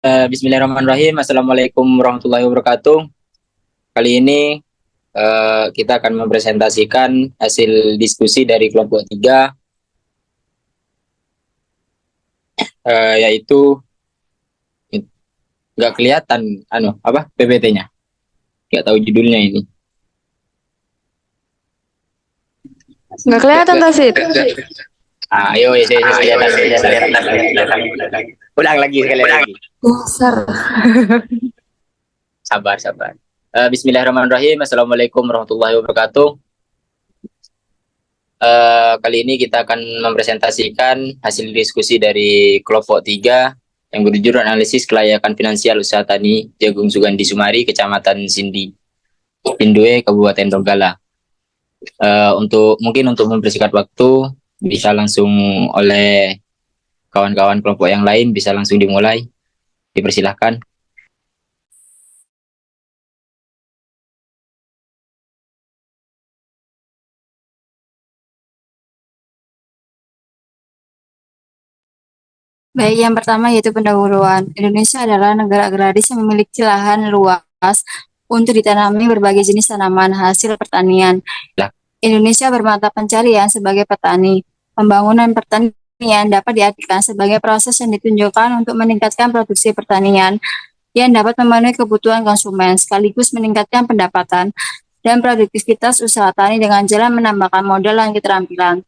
Bismillahirrahmanirrahim. Assalamualaikum warahmatullahi wabarakatuh. Kali ini kita akan mempresentasikan hasil diskusi dari kelompok 3, yaitu nggak kelihatan PPT-nya. Nggak tahu judulnya ini. Nggak kelihatan Tasid. Ayo, ulang lagi sekali lagi. Dasar. Sabar. Bismillahirrahmanirrahim. Assalamualaikum warahmatullahi wabarakatuh. Kali ini kita akan mempresentasikan hasil diskusi dari kelompok 3 yang berjudul analisis kelayakan finansial usaha tani jagung Sugandi Sumari, Kecamatan Sindi, Pindue, Kabupaten Donggala. Untuk mempersingkat waktu, bisa langsung oleh kawan-kawan kelompok yang lain, bisa langsung dimulai. Dipersilahkan. Baik, yang pertama yaitu pendahuluan. Indonesia adalah negara agraris yang memiliki lahan luas untuk ditanami berbagai jenis tanaman hasil pertanian. Indonesia bermata pencarian sebagai petani. Pembangunan pertanian dapat diartikan sebagai proses yang ditunjukkan untuk meningkatkan produksi pertanian yang dapat memenuhi kebutuhan konsumen, sekaligus meningkatkan pendapatan dan produktivitas usaha tani dengan jalan menambahkan modal dan keterampilan.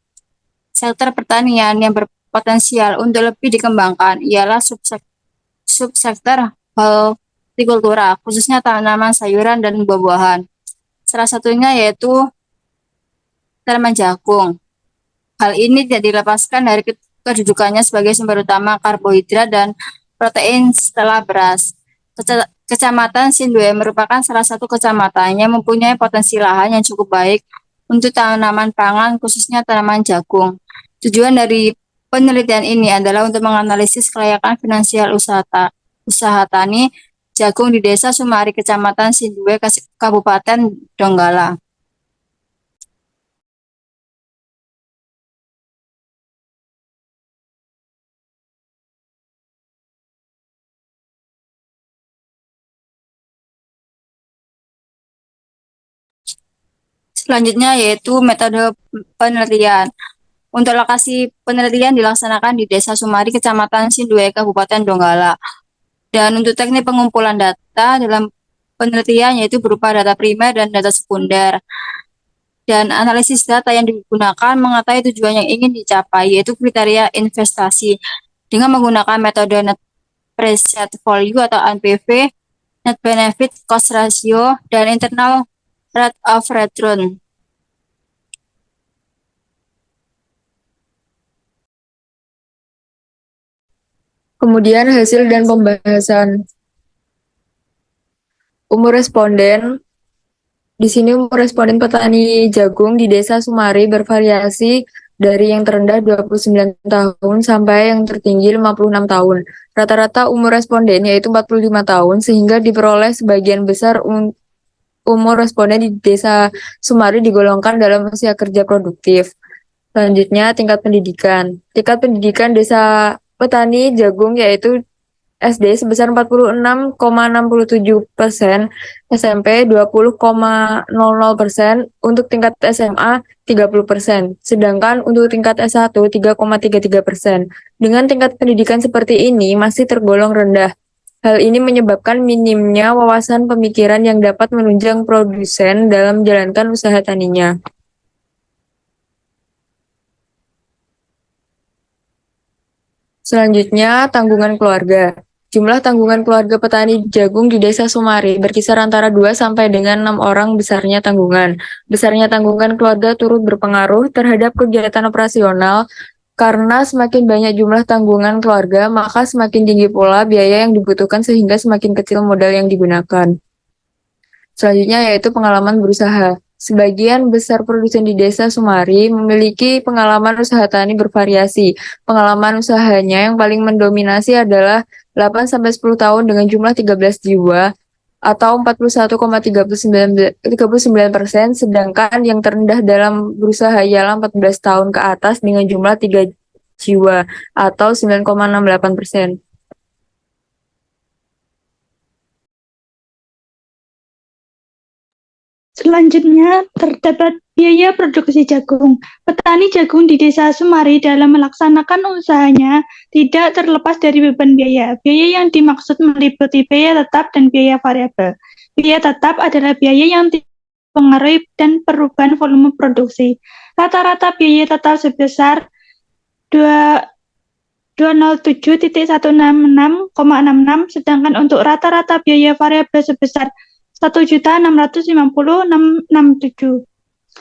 Sektor pertanian yang berpotensial untuk lebih dikembangkan ialah subsektor hortikultura, khususnya tanaman sayuran dan buah-buahan. Salah satunya yaitu tanaman jagung. Hal ini tidak dilepaskan dari kedudukannya sebagai sumber utama karbohidrat dan protein setelah beras. Kecamatan Sindue merupakan salah satu kecamatan yang mempunyai potensi lahan yang cukup baik untuk tanaman pangan, khususnya tanaman jagung. Tujuan dari penelitian ini adalah untuk menganalisis kelayakan finansial usaha tani jagung di Desa Sumari, Kecamatan Sindue, Kabupaten Donggala. Selanjutnya yaitu metode penelitian. Untuk lokasi penelitian dilaksanakan di Desa Sumari, Kecamatan Sindue, Kabupaten Donggala. Dan untuk teknik pengumpulan data dalam penelitian yaitu berupa data primer dan data sekunder. Dan analisis data yang digunakan mengetahui tujuan yang ingin dicapai, yaitu kriteria investasi dengan menggunakan metode net present value atau NPV, net benefit cost ratio, dan internal rate of return. Kemudian hasil dan pembahasan. Umur responden. Di sini umur responden petani jagung di Desa Sumari bervariasi dari yang terendah 29 tahun sampai yang tertinggi 56 tahun. Rata-rata umur responden yaitu 45 tahun sehingga diperoleh sebagian besar umur responden di Desa Sumari digolongkan dalam usia kerja produktif. Selanjutnya tingkat pendidikan. Tingkat pendidikan Desa petani jagung yaitu SD sebesar 46,67%, SMP 20,00%, untuk tingkat SMA 30%, sedangkan untuk tingkat S1 3,33%. Dengan tingkat pendidikan seperti ini masih tergolong rendah. Hal ini menyebabkan minimnya wawasan pemikiran yang dapat menunjang produsen dalam menjalankan usaha taninya. Selanjutnya, tanggungan keluarga. Jumlah tanggungan keluarga petani jagung di Desa Sumari berkisar antara 2 sampai dengan 6 orang besarnya tanggungan. Besarnya tanggungan keluarga turut berpengaruh terhadap kegiatan operasional karena semakin banyak jumlah tanggungan keluarga, maka semakin tinggi pula biaya yang dibutuhkan sehingga semakin kecil modal yang digunakan. Selanjutnya yaitu pengalaman berusaha. Sebagian besar produsen di Desa Sumari memiliki pengalaman usaha tani bervariasi. Pengalaman usahanya yang paling mendominasi adalah 8-10 tahun dengan jumlah 13 jiwa atau 41,39%, sedangkan yang terendah dalam berusaha ialah 14 tahun ke atas dengan jumlah 3 jiwa atau 9,68%. Selanjutnya, terdapat biaya produksi jagung. Petani jagung di Desa Sumari dalam melaksanakan usahanya tidak terlepas dari beban biaya. Biaya yang dimaksud meliputi biaya tetap dan biaya variabel. Biaya tetap adalah biaya yang dipengaruhi dan perubahan volume produksi. Rata-rata biaya tetap sebesar 207.166,66, sedangkan untuk rata-rata biaya variabel sebesar 1.650.667.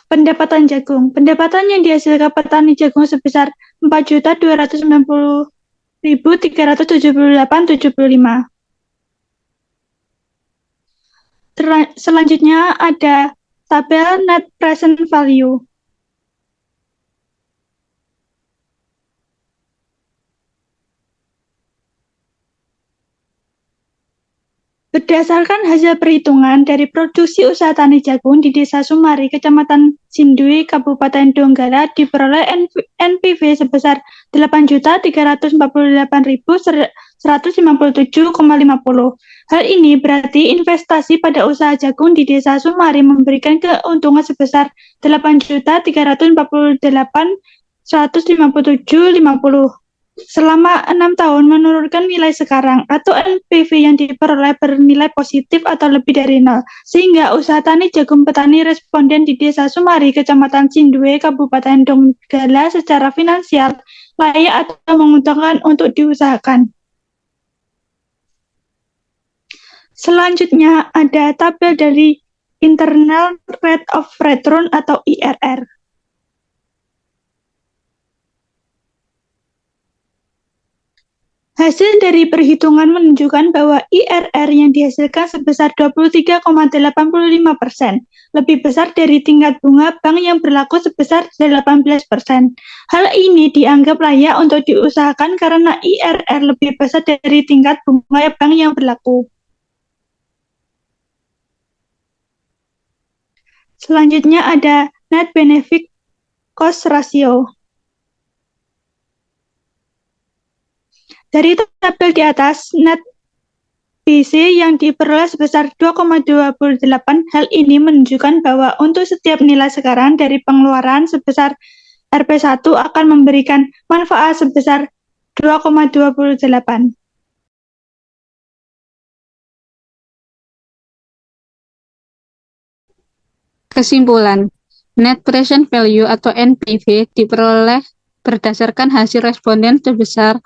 Pendapatan jagung. Pendapatan yang dihasilkan petani jagung sebesar 4.290.378,75. Selanjutnya ada tabel net present value. Berdasarkan hasil perhitungan dari produksi usaha tani jagung di Desa Sumari, Kecamatan Sindui, Kabupaten Donggala, diperoleh NPV sebesar 8.348.157,50. Hal ini berarti investasi pada usaha jagung di Desa Sumari memberikan keuntungan sebesar 8.348.157,50. Selama 6 tahun menurunkan nilai sekarang atau NPV yang diperoleh bernilai positif atau lebih dari nol, sehingga usaha tani jagung petani responden di Desa Sumari, Kecamatan Sindue, Kabupaten Donggala secara finansial layak atau menguntungkan untuk diusahakan. Selanjutnya ada tabel dari Internal Rate of Return atau IRR. Hasil dari perhitungan menunjukkan bahwa IRR yang dihasilkan sebesar 23,85%, lebih besar dari tingkat bunga bank yang berlaku sebesar 18%. Hal ini dianggap layak untuk diusahakan karena IRR lebih besar dari tingkat bunga bank yang berlaku. Selanjutnya ada Net Benefit Cost Ratio. Dari tabel di atas, net BC yang diperoleh sebesar 2,28. Hal ini menunjukkan bahwa untuk setiap nilai sekarang dari pengeluaran sebesar Rp1 akan memberikan manfaat sebesar 2,28. Kesimpulan, Net Present Value atau NPV diperoleh berdasarkan hasil responden sebesar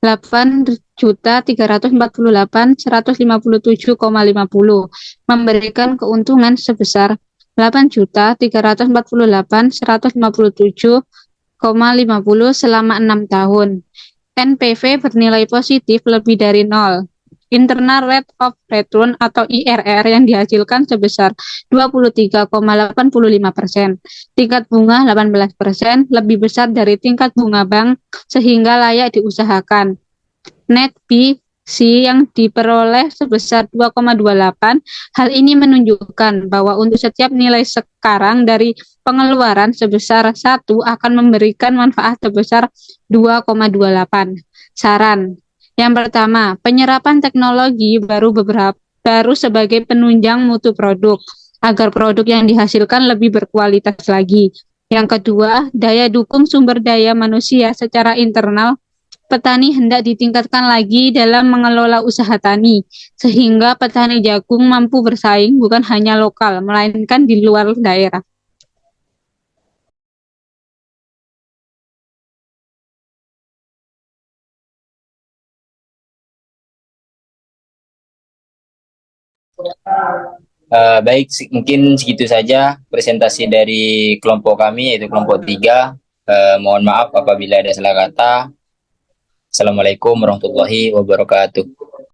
8.348.157,50, memberikan keuntungan sebesar 8.348.157,50 selama 6 tahun. NPV bernilai positif lebih dari 0. Internal Rate of Return atau IRR yang dihasilkan sebesar 23,85%. Tingkat bunga 18%, lebih besar dari tingkat bunga bank sehingga layak diusahakan. Net BC yang diperoleh sebesar 2,28. Hal ini menunjukkan bahwa untuk setiap nilai sekarang dari pengeluaran sebesar 1 akan memberikan manfaat sebesar 2,28. Saran. Yang pertama, penyerapan teknologi baru sebagai penunjang mutu produk agar produk yang dihasilkan lebih berkualitas lagi. Yang kedua, daya dukung sumber daya manusia secara internal petani hendak ditingkatkan lagi dalam mengelola usaha tani, sehingga petani jagung mampu bersaing bukan hanya lokal, melainkan di luar daerah. Baik, mungkin segitu saja presentasi dari kelompok kami, yaitu kelompok 3. Mohon maaf apabila ada salah kata. Assalamualaikum warahmatullahi wabarakatuh.